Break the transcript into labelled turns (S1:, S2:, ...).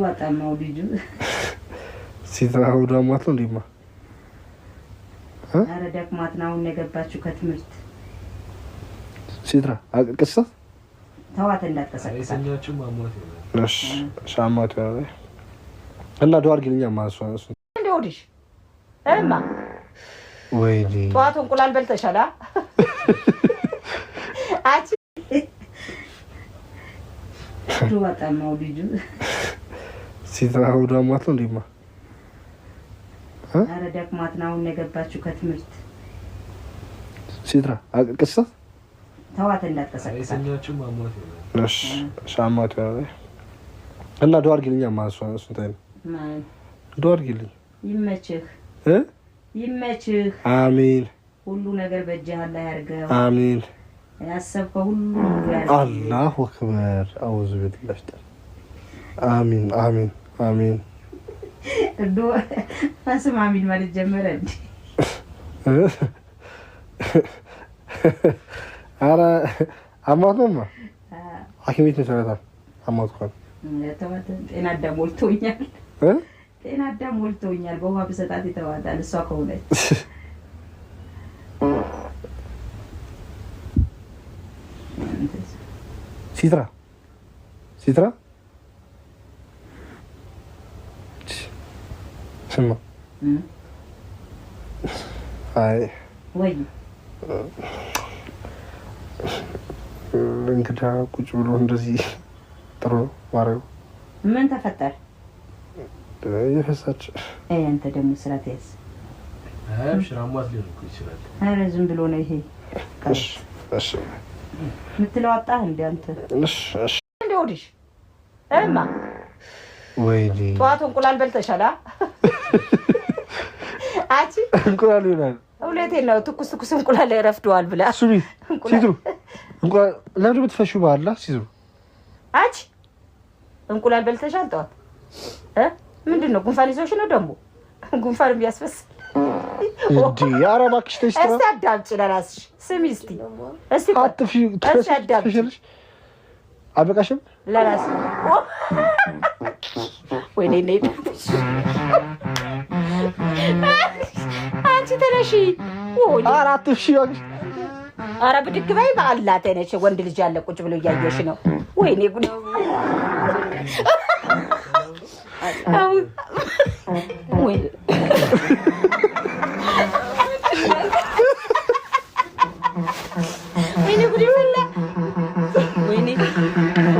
S1: በጣም ልጁ
S2: ሲትራው ዳማት ነው ዲማ
S1: አረ ደክማት ነው ነገባችሁ ከትምርት
S2: ሲትራ አቅቅሳ
S1: ተዋት እንዳትቀሰቀስ
S3: አይሰኛችሁ ማሞት ነው
S2: እሺ ሻማት ነው እና ዶር ግልኛ ማሱ
S1: እንደውልሽ እማ
S2: ወይኔ
S1: ጧት እንቁላል በልተሻላ አቺ በጣም ልጁ
S2: ሲትራው ዳማት ነው ዲማ
S1: አረ ደክማት ነው ነገባችሁ ከትምርት
S2: ሲትራ አቅቅሳ
S1: ተዋት እንዳትቀሰቀስ
S3: አይሰኛችሁ ማሞት ነው
S2: እሺ ሻማት ነው እና ዶር ግልኛ ማሱ
S1: ማን
S2: ዶር ግልኝ
S1: ይመችህ
S2: አሜን
S1: ሁሉ ነገር በእጅህ አላህ ያርገው
S2: አሜን
S1: ያሰብከው ሁሉ
S2: አላሁ አክበር አውዙ ቢላህ አሜን አሜን አሜን
S1: ፈስም አሜን ማለት ጀመረ እንዴ
S2: አረ አማቱማ አኪሚት ተሰራታ አማቱካ
S1: ጤና አዳም ሞልቶኛል በውሃ በሰጣት ይተዋታል እሷ ከሆነች ሲትራ ስማ አይ ወይ
S2: እንግዳ ቁጭ ብሎ እንደዚህ ጥሩ ማረው
S1: ምን ተፈጠረ
S2: የፈሳች
S1: አንተ ደግሞ ስራት ያዝ
S3: ሽራማት ሊሆን ይችላል
S1: አረ ዝም ብሎ ነው ይሄ
S2: እሺ
S1: ምትለው አጣህ እንዴ አንተ
S2: እሺ
S1: እንደውልሽ እማ
S2: ወይኔ
S1: ጧት እንቁላል በልተሻላ አቺ
S2: እንቁላል ይላል
S1: ሁለቴን ነው ትኩስ እንቁላል ረፍዷል ብላ
S2: ሱቢ ሲትሩ እንቁላል ለምን ብትፈሹ ባላ ሲትሩ
S1: አቺ እንቁላል በልተሻል ጧት ምንድነው ጉንፋን ይዞሽ ነው ደግሞ ጉንፋን ቢያስፈስ
S2: እንዴ ኧረ እባክሽ ተይስተራ
S1: እስቲ አዳምጪ ለራስሽ ስሚ እስቲ
S2: አጥፊ ተሽልሽ አበቃሽም
S1: ለራስ ወይኔ ነይ አንቺ ተነሺ ወይኔ
S2: አራት ሺ ያግሽ
S1: አረ ብድግ በይ በአላህ ተነሽ ወንድ ልጅ ያለ ቁጭ ብሎ እያየሽ ነው ወይኔ ጉድ ወይኔ